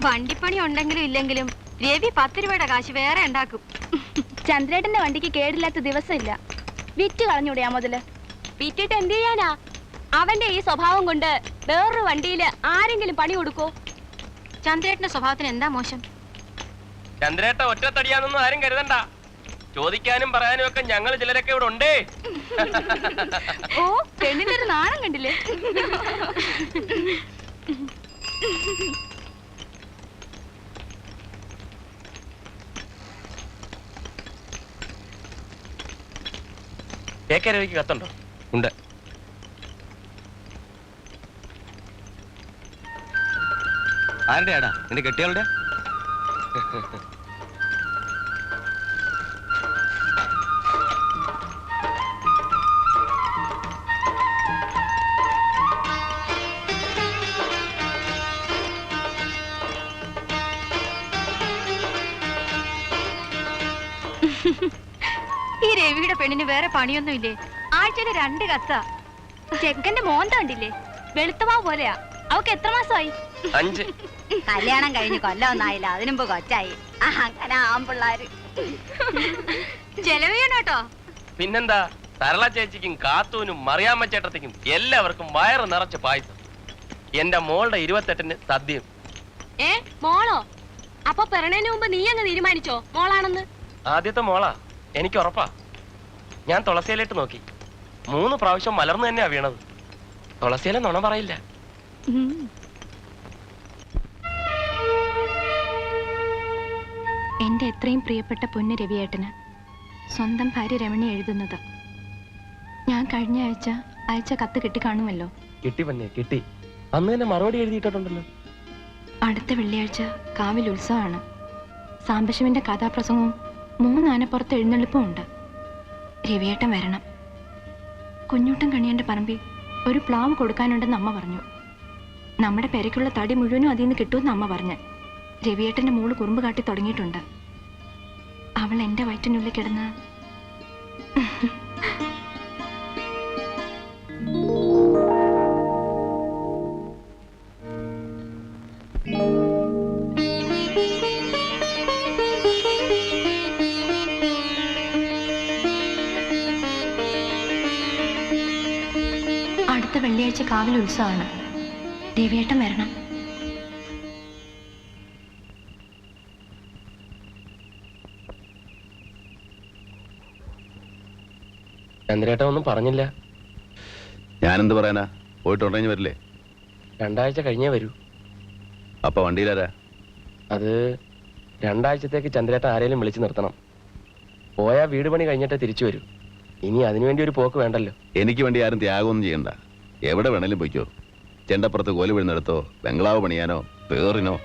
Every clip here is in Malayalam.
വണ്ടിപ്പണി ഉണ്ടെങ്കിലും ഇല്ലെങ്കിലും രവി 10 രൂപയുടെ കാശ് വേറെ ഉണ്ടാക്കും. ചന്ദ്രേട്ടന്റെ വണ്ടിക്ക് കേടില്ലാത്ത ദിവസമില്ല. വിറ്റ് കളഞ്ഞൂടെയാ മുതല്. വിറ്റിട്ട് എന്ത് ചെയ്യാനാ? അവന്റെ ഈ സ്വഭാവം കൊണ്ട് വേറൊരു വണ്ടിയിൽ ആരെങ്കിലും പണി കൊടുക്കോ? ചന്ദ്രേട്ടന്റെ സ്വഭാവത്തിന് എന്താ മോശം? ചന്ദ്രേട്ട ഒറ്റത്തടിയാന്നൊന്നും ആരും കരുതണ്ട. ചോദിക്കാനും പറയാനും ഒക്കെ ഞങ്ങൾ ചിലരൊക്കെ ഇവിടെ ഉണ്ടേ. ഓ, പെണ്ണിന്റെ ഒരു നാണം കണ്ടില്ലേ? രവിക്ക് കത്തുണ്ടോ? ഉണ്ട്. ആരുടെ ആടാ? നിന്റെ കെട്ടിയാളുടെ? ഈ രവിയുടെ പെണ്ണിന് വേറെ പണിയൊന്നും ഇല്ലേ? ആഴ്ചയില് 2 കത്താ. ചെക്കന്റെ മോന്ത കണ്ടില്ലേ? വെളുത്തമാ പോലെയാ. അവക്ക് എത്ര മാസമായി? 5. കല്യാണം കഴിഞ്ഞ് കൊല്ലമൊന്നായില്ല, അതിനുമ്പ് കൊച്ചായി. അങ്ങനെ ആമ്പിള്ളാര് ചെലവ് കേട്ടോ. പിന്നെന്താ, സരള ചേച്ചിക്കും കാത്തൂനും മറിയാമ്മ ചേട്ടത്തിക്കും എല്ലാവർക്കും വയറ് നിറച്ച പായസം. എന്റെ മോളുടെ 28-ന് സദ്യയും. മോളോ? അപ്പൊ പിറണേന് മുമ്പ് നീ അങ്ങ് തീരുമാനിച്ചോ മോളാണെന്ന്? ആദ്യത്തെ മോളാ, എനിക്ക് ഉറപ്പാ. ഞാൻ തുളസിയിലിട്ട് നോക്കി, 3 പ്രാവശ്യം മലർന്നു തന്നെയാ വീണത്. തുളസിയിലെ നുണ പറയില്ല. എന്റെ എത്രയും പ്രിയപ്പെട്ട പൊന്നു രവിയേട്ടന് സ്വന്തം ഭാര്യ രമണി എഴുതുന്നത്. ഞാൻ കഴിഞ്ഞ ആഴ്ച അയച്ച കത്ത് കിട്ടിക്കാണുമല്ലോ. കിട്ടി പന്നെ, കിട്ടി. അന്ന് തന്നെ മറുപടി എഴുതിയിട്ടുണ്ടല്ലോ. അടുത്ത വെള്ളിയാഴ്ച കാവിൽ ഉത്സവമാണ്. സാംബശിവന്റെ കഥാപ്രസംഗവും 3 ആനപ്പുറത്ത് എഴുന്നള്ളിപ്പും ഉണ്ട്. രവിയേട്ടൻ വരണം. കുഞ്ഞൂട്ടൻ കണിയന്റെ പറമ്പിൽ ഒരു പ്ലാവ് കൊടുക്കാനുണ്ടെന്ന് അമ്മ പറഞ്ഞു. നമ്മുടെ പെരയ്ക്കുള്ള തടി മുഴുവനും അതിൽ നിന്ന് കിട്ടുമെന്ന് അമ്മ പറഞ്ഞ്. രവിയേട്ടന്റെ മോള് കുറുമ്പ് കാട്ടി തുടങ്ങിയിട്ടുണ്ട്. അവൾ എന്റെ വയറ്റിനുള്ളിൽ കിടന്ന് അടുത്ത വെള്ളിയാഴ്ച കാവിൽ ഉത്സവമാണ്. രവിയേട്ടൻ വരണം. ചന്ദ്രേട്ട ഒന്നും പറഞ്ഞില്ല. ഞാനെന്ത് പറയാനാ? പോയിട്ടുണ്ടെങ്കിൽ വരില്ലേ? 2 ആഴ്ച കഴിഞ്ഞേ വരൂ. അപ്പൊ വണ്ടിയിലാരാ? അത് 2 ആഴ്ചത്തേക്ക് ചന്ദ്രേട്ട ആരെങ്കിലും വിളിച്ചു നിർത്തണം. പോയാ വീട് പണി കഴിഞ്ഞിട്ടേ തിരിച്ചു വരൂ. ഇനി അതിനുവേണ്ടി ഒരു പോക്ക് വേണ്ടല്ലോ. എനിക്ക് വേണ്ടി ആരും ത്യാഗമൊന്നും ചെയ്യണ്ട. എവിടെ വേണേലും പോയിക്കോ. ചെണ്ടപ്പുറത്ത് കോല് വീഴുന്നെടുത്തോ, ബംഗ്ലാവ് പണിയാനോ, പേറിനോ.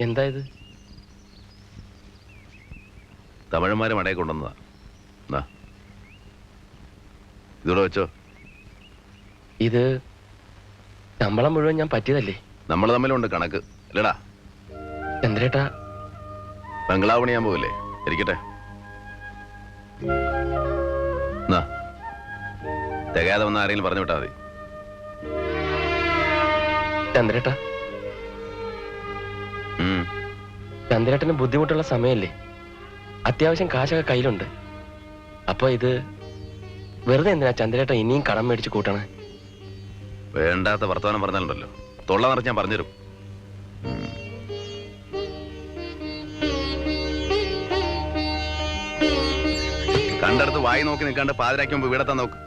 എന്താ ഇത്? തമിഴന്മാരെ മടയെ കൊണ്ടുവന്നതാ. ഇതോടെ വെച്ചോ. ഇത് ശമ്പളം മുഴുവൻ ഞാൻ പറ്റിയതല്ലേ? നമ്മൾ തമ്മിലുണ്ട് കണക്ക് അല്ലടാ. ചന്ദ്രേട്ട, ബംഗ്ലാവ് പണിയാൻ പോവില്ലേ? ഇരിക്കട്ടെ. തികയാതെ വന്ന ആരെങ്കിലും പറഞ്ഞു വിട്ടാ മതി. ചന്ദ്രേട്ട, ചന്ദ്രേട്ടന് ബുദ്ധിമുട്ടുള്ള സമയല്ലേ? അത്യാവശ്യം കാശൊക്കെ കയ്യിലുണ്ട്. അപ്പൊ ഇത് വെറുതെ എന്തിനാ ചന്ദ്രേട്ട ഇനിയും കടം മേടിച്ച് കൂട്ടണേ? വേണ്ടാത്ത വർത്തമാനം പറഞ്ഞാലുണ്ടല്ലോ, തൊള്ള നിറച്ച് ഞാൻ പറഞ്ഞുതരും. കണ്ടടുത്ത് വായി നോക്കി നിൽക്കാണ്ട് പാതിരാക്കി മുമ്പ് വീടെത്താൻ നോക്ക്.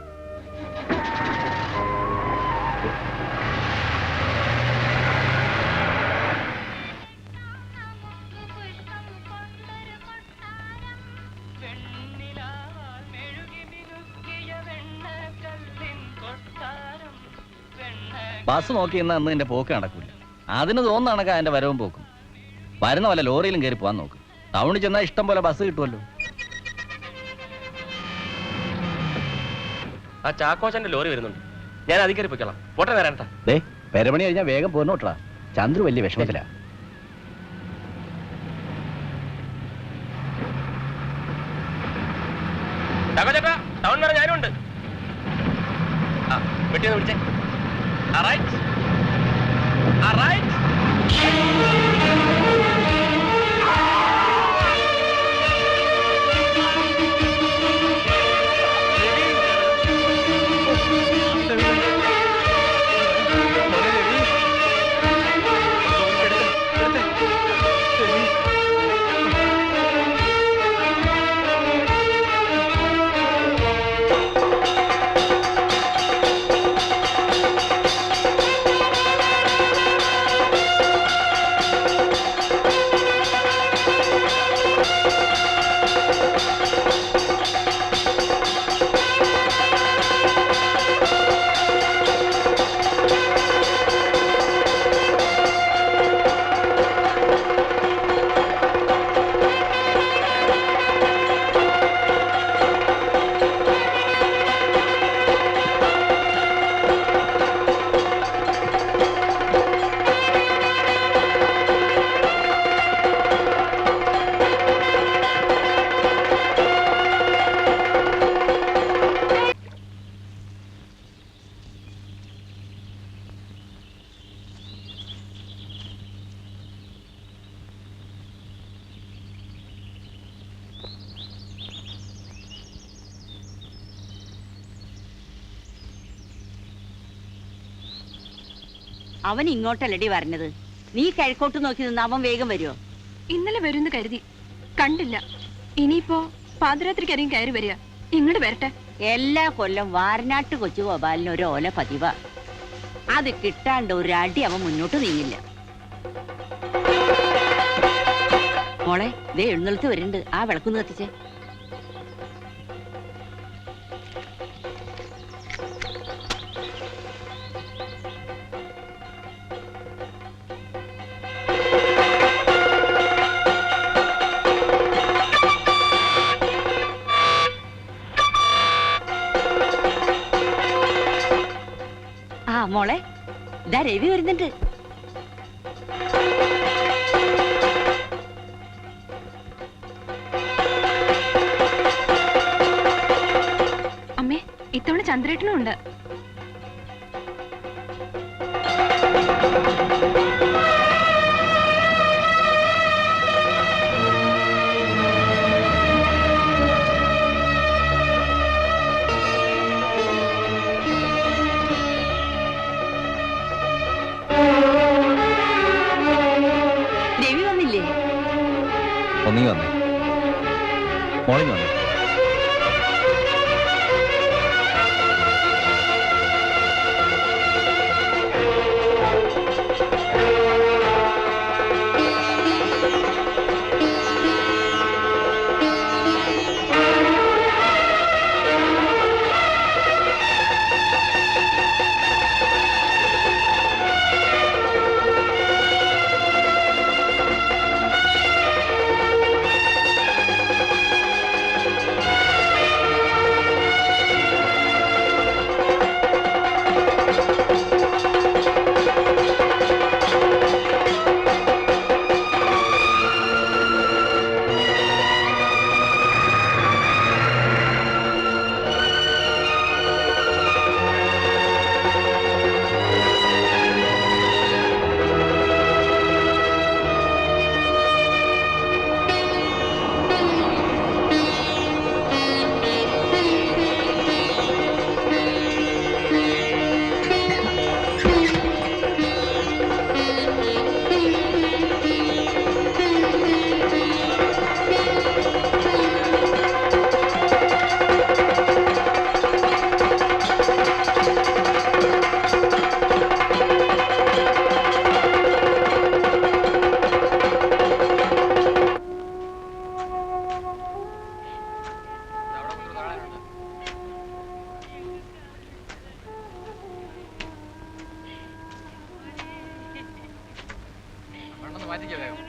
ബസ് നോക്കി ഇന്ന് അന്ന് എന്റെ പോക്ക് നടക്കൂല. അതിന് തോന്നുന്ന കണക്കാ എന്റെ വരവും പോക്കും. വരുന്ന വല്ല ലോറിയിലും കയറി പോകാൻ നോക്കും. ടൗണിൽ ചെന്നാൽ ഇഷ്ടം പോലെ ബസ് കിട്ടുമല്ലോ. ആ ചാക്കോച്ചന്റെ ലോറി വരുന്നുണ്ട്, ഞാൻ അതിൽ കയറി പൊയ്ക്കോളാം. പോട്ടെ വരാനട്ടാ. പെരമണി കഴിഞ്ഞാൽ വേഗം പോന്നോട്ടാ. ചന്ദ്രു വലിയ വിഷമത്തിലാ. ചാക്കോച്ചേട്ടാ, ടൗൺ വരെ ഞാനും ഉണ്ട്. ആ വെട്ടിയൊന്ന് വിളിച്ചേ. അവൻ ഇങ്ങോട്ടല്ലടി പറഞ്ഞത്. നീ കിഴക്കോട്ട് നോക്കി നിന്ന് അവൻ വേഗം വരുമോ? ഇന്നലെ വരുമെന്ന് കരുതി, കണ്ടില്ല. ഇനിയിപ്പോ പാതിരാത്രിക്കാരെയും കയറി വരിക. ഇങ്ങോട്ട് വരട്ടെ. എല്ലാ കൊല്ലം വാരനാട്ട് കൊച്ചു ഗോപാലിന് ഒരു ഓല പതിവാ. അത് കിട്ടാണ്ട് ഒരടി അവൻ മുന്നോട്ട് നീങ്ങില്ല. മോളെ, ദേ എഴുന്നള്ളത്ത് വരുന്നുണ്ട്. ആ വിളക്കൊന്ന് കത്തിച്ചേ. മോളെ, ഇതാ രവി വരുന്നുണ്ട്. അമ്മേ, ഇത്തവണ ചന്ദ്രേട്ടനും ഉണ്ട്. ഒന്നീ വന്നേ, മോളിങ് വന്നേ. മാറ്റിക്കോ വേഗം.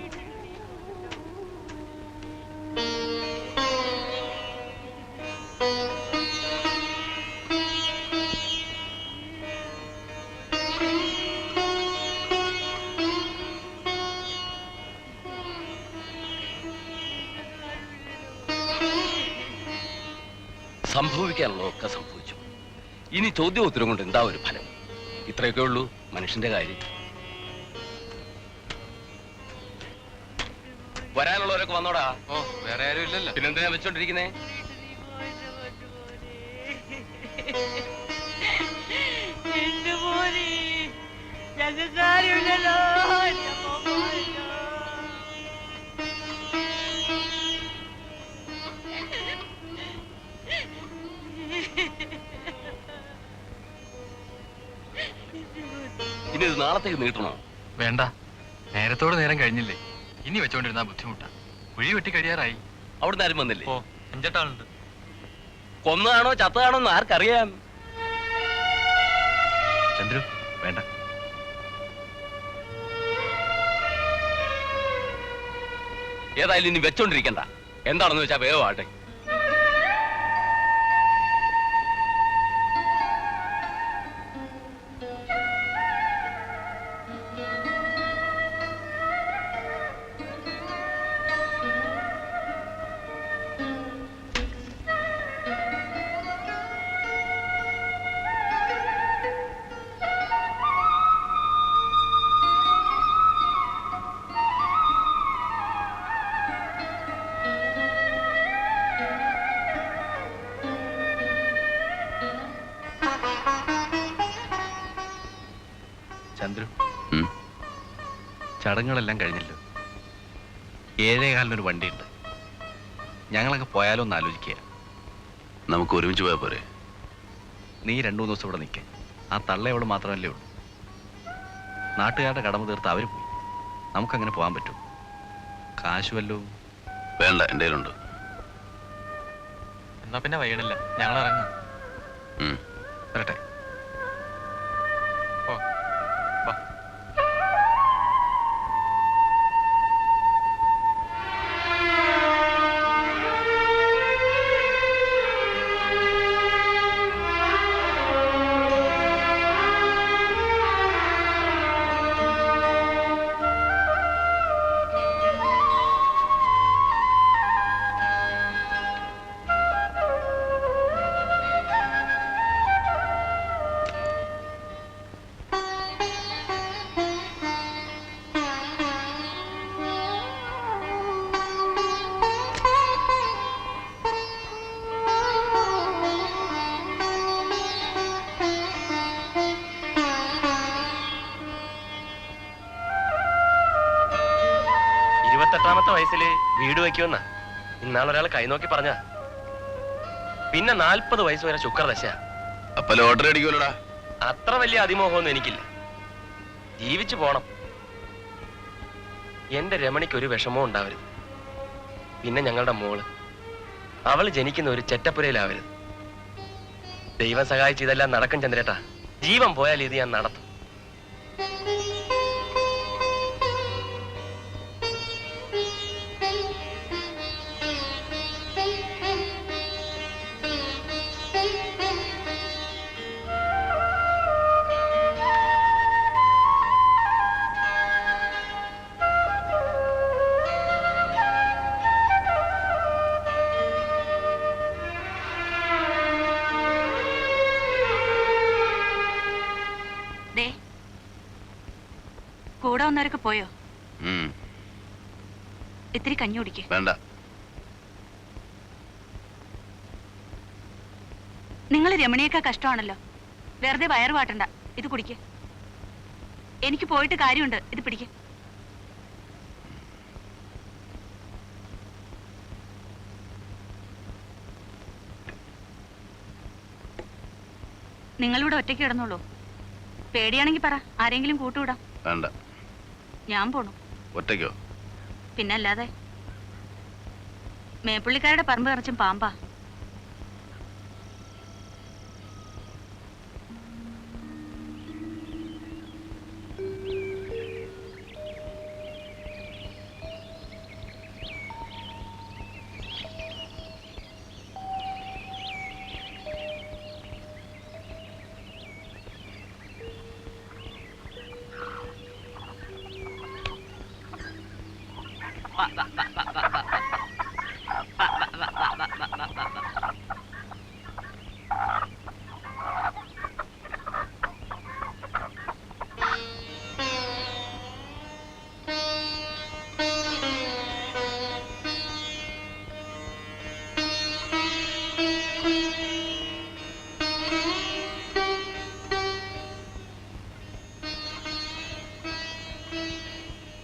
സംഭവിക്കാനുള്ളതൊക്കെ സംഭവിച്ചു. ഇനി ചോദ്യോത്തരം കൊണ്ട് എന്താ ഒരു ഫലം? ഇത്രയൊക്കെ ഉള്ളൂ മനുഷ്യന്റെ കാര്യം. വരാനുള്ളവരൊക്കെ വന്നോടാ. ഓ, വേറെ ആരും ഇല്ലല്ലോ. പിന്നെന്തിനാ വെച്ചോണ്ടിരിക്കുന്നേ? ഇനി ഇത് നാളത്തേക്ക് നീട്ടണോ? വേണ്ട, നേരത്തോട് നേരം കഴിഞ്ഞില്ലേ. ഇനി വെച്ചോണ്ടിരുന്നാ ബുദ്ധിമുട്ടാ. കുഴി വെട്ടി കഴിയാറായി. അവിടുന്ന് ആരും വന്നില്ലേ? ഓ, 5-8 ആളുണ്ട്. കൊന്നതാണോ ചത്തതാണോ എന്ന് ആർക്കറിയാം? ചന്ദ്രു വേണ്ട. ഏതായാലും ഇനി വെച്ചോണ്ടിരിക്കണ്ട. എന്താണെന്ന് വെച്ചാ വേഗം ആട്ടെ. ചന്ദ്രു, ചടങ്ങുകളെല്ലാം കഴിഞ്ഞല്ലോ. 7:15 വണ്ടിയുണ്ട്. ഞങ്ങളൊക്കെ പോയാലോ ഒന്ന് ആലോചിക്കുക. നമുക്ക് ഒരുമിച്ച് പോയാൽ പോരെ? നീ 2-3 ദിവസം ഇവിടെ നിൽക്കേ. ആ തള്ളയോട് മാത്രമല്ലേ ഉള്ളൂ. നാട്ടുകാരുടെ കടമ തീർത്ത് അവർ പോയി. നമുക്കങ്ങനെ പോകാൻ പറ്റും? കാശ് വല്ലതും? വേണ്ട, എൻ്റെ കയ്യിലുണ്ട്. എന്നാ പിന്നെ വൈകിടില്ല, ഞങ്ങൾ ഇറങ്ങാം. വരട്ടെ. ഓ, വാ. വയസ്സില് വീട് വെക്കുമെന്നാ ഇന്നാളൊരാൾ കൈ നോക്കി പറഞ്ഞ. പിന്നെ 40 വയസ്സ് വരെ ശുക്രദശ. അപ്പൊ ലോട്ടറി അടിക്കുമല്ലോടാ. അത്ര വലിയ അതിമോഹമൊന്നും എനിക്കില്ല. ജീവിച്ചു പോണം. എന്റെ രമണിക്ക് ഒരു വിഷമവും ഉണ്ടാവരുത്. പിന്നെ ഞങ്ങളുടെ മോള്, അവള് ജനിക്കുന്ന ഒരു ചെറ്റപ്പുരയിലാവരുത്. ദൈവം സഹായിച്ച് ഇതെല്ലാം നടക്കും ചന്ദ്രേട്ടാ. ജീവൻ പോയാൽ ഇത് ഞാൻ നടത്തും. കൂടെ വന്നവരൊക്കെ പോയോ? ഇത്തിരി കഞ്ഞി കുടിക്ക്. വേണ്ട. നിങ്ങൾ രമണിയൊക്കെ കഷ്ടമാണല്ലോ. വെറുതെ വയറ് വാട്ടണ്ട, ഇത് കുടിക്ക്. എനിക്ക് പോയിട്ട് കാര്യമുണ്ട്, ഇത് പിടിക്ക്. നിങ്ങളിവിടെ ഒറ്റയ്ക്ക് കിടന്നോളൂ. പേടിയാണെങ്കി പറ, ആരെങ്കിലും കൂട്ടുവിടാം. വേണ്ട, ഞാൻ പോണു. ഒറ്റയ്ക്കോ? പിന്നല്ലാതെ. മേപ്പുള്ളിക്കാരുടെ പറമ്പ് നിറച്ചും പാമ്പാ.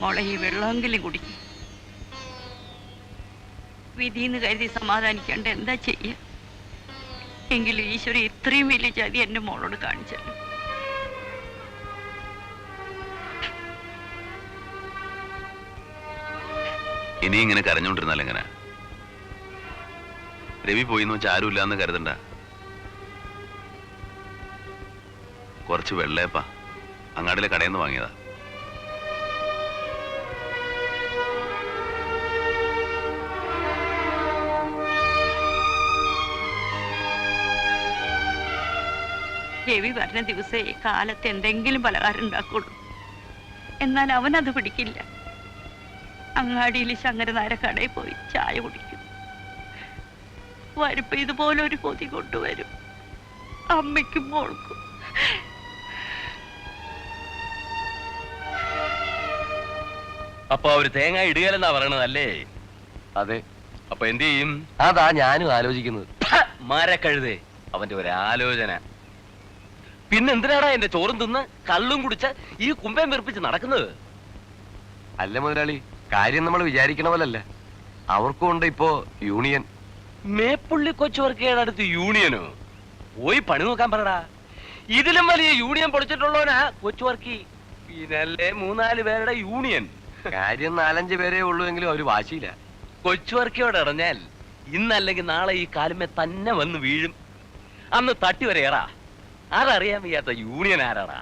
മോളെ ഈ വെള്ളമെങ്കിലും കുടിക്കും. വിധിന്ന് കരുതി സമാധാനിക്കാണ്ട് എന്താ ചെയ്യ? എങ്കിലും ഈശ്വരൻ ഇത്രയും വലിയ ചതി എന്റെ മോളോട് കാണിച്ചല്ലോ. ഇനി ഇങ്ങനെ കരഞ്ഞോണ്ടിരുന്നാൽ എങ്ങനെ? രവി പോയിന്ന് വെച്ചാൽ ആരും ഇല്ലാന്ന് കരുതണ്ട. കുറച്ച് വെള്ളയപ്പാ അങ്ങാടിലെ കടയിൽ നിന്ന് വാങ്ങിയതാ. രവി പറഞ്ഞ ദിവസേ കാലത്ത് എന്തെങ്കിലും പലഹാരം ഉണ്ടാക്കുള്ളൂ. എന്നാൽ അവനത് പിടിക്കില്ല. അങ്ങാടിയിൽ ശങ്കരനാര കടയിൽ പോയി ചായ കുടിക്കും. വരുമ്പോ ഇതുപോലെ ഒരു പൊതി കൊണ്ടുവരും. അമ്മയ്ക്കും മോൾക്കും. അപ്പൊ അവര് തേങ്ങ ഇടുകയല്ലെന്നാ പറയണതല്ലേ? അതെ. അപ്പൊ എന്ത് ചെയ്യും? അതാ ഞാനും ആലോചിക്കുന്നത്. മരക്കഴുതേ, അവന്റെ ഒരു ആലോചന. പിന്നെന്തിനാടാ എന്റെ ചോറും തിന്ന് കള്ളും കുടിച്ച് ഈ കുമ്പേം വെറുപ്പിച്ച് നടക്കുന്നത്? അല്ല മുതലാളി, കാര്യം നമ്മൾ വിചാരിക്കണ പോലല്ല. അവർക്കും ഉണ്ട് ഇപ്പോ യൂണിയൻ. മേപ്പുള്ളി കൊച്ചുവർക്കയുടെ അടുത്ത് യൂണിയനോ? പോയി പണി നോക്കാൻ പറടാ. ഇതിലും വലിയ യൂണിയൻ പൊളിച്ചിട്ടുള്ളവനാ കൊച്ചുവർക്കി. പിന്നല്ലേ 3-4 പേരുടെ യൂണിയൻ. കാര്യം 4-5 പേരേ ഉള്ളൂ എങ്കിലും അവര് വാശിയില്ല. കൊച്ചുവർക്കിയോട് ഇറഞ്ഞാൽ ഇന്നല്ലെങ്കിൽ നാളെ ഈ കാലുമേ തന്നെ വന്ന് വീഴും. അന്ന് തട്ടി വരെയറാ. അതറിയാൻ വയ്യാത്ത യൂണിയൻ ആരാടാ?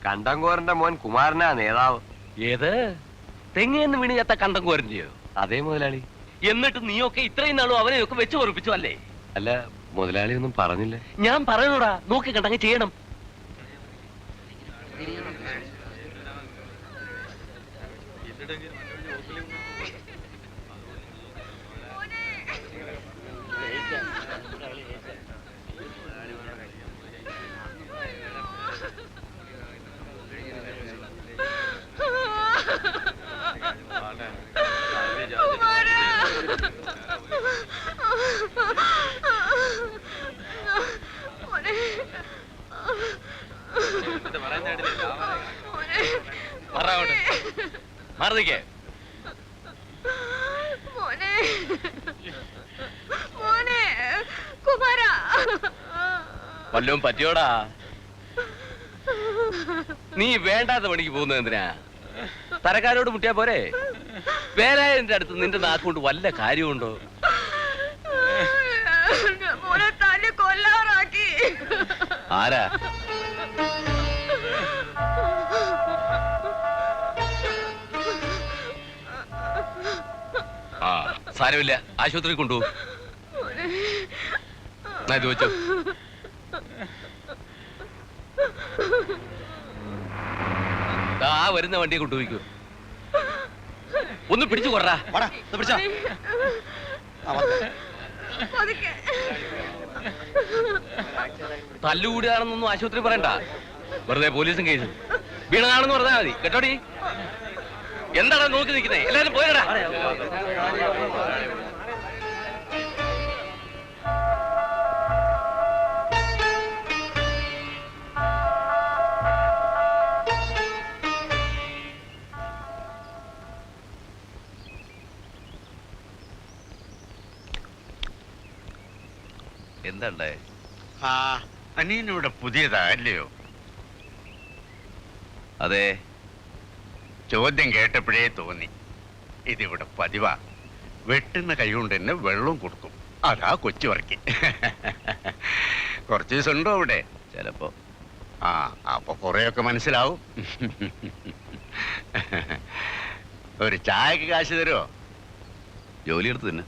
കണ്ടങ്കോരന്റെ മോൻ കുമാരനാ നേതാവ്. ഏത് തെങ്ങേന്ന് വീണ് ചത്ത കണ്ടം കോരന്റെയോ? അതേ മുതലാളി. എന്നിട്ട് നീയൊക്കെ ഇത്രയും നാളും അവനെയൊക്കെ വെച്ച് പൊറപ്പിച്ചു അല്ലേ? അല്ല മുതലാളി ഒന്നും പറഞ്ഞില്ല. ഞാൻ പറയണോടാ, നോക്കി കണ്ടങ്ങ് ചെയ്യണം. മാറിക്കേ. വല്ലതും പറ്റിയോടാ? നീ വേണ്ടാത്ത പണിക്ക് പോകുന്നത് എന്തിനാ? തരക്കാരോട് മുട്ടിയാ പോരെ? വേലായതിന്റെ അടുത്ത് നിന്റെ നാക്കുകൊണ്ട് വല്ല കാര്യമുണ്ടോ? ആരാ? ആ സാരമില്ല, ആശുപത്രി കൊണ്ടുപോകും. ഇത് വെച്ചോ. ആ വരുന്ന വണ്ടിയെ കൊണ്ടുപോയിക്കോ. ഒന്ന് പിടിച്ചു കൊറ. തല്ലുകൂടിയാണെന്നൊന്നും ആശുപത്രി പറയണ്ട. വെറുതെ പോലീസും കേസും. വീണതാണെന്ന് പറഞ്ഞാൽ മതി കേട്ടോടി. എന്താണ് നോക്കി നിൽക്കുന്നേ? എല്ലാരും പോയടാ. എന്താ? അനിയനിവിടെ പുതിയതാ അല്ലയോ? അതെ. ചോദ്യം കേട്ടപ്പോഴേ തോന്നി ഇതിവിടെ പതിവാ. വെട്ടുന്ന കൈ കൊണ്ട് തന്നെ വെള്ളം കൊടുക്കും. അതാ കൊച്ചു വർക്കി. കുറച്ച് ദിവസം ഉണ്ടോ അവിടെ? ചിലപ്പോ. ആ അപ്പൊ കുറെയൊക്കെ മനസ്സിലാവും. ഒരു ചായക്ക് കാശ് തരുമോ? ജോലി എടുത്ത് തന്നെ.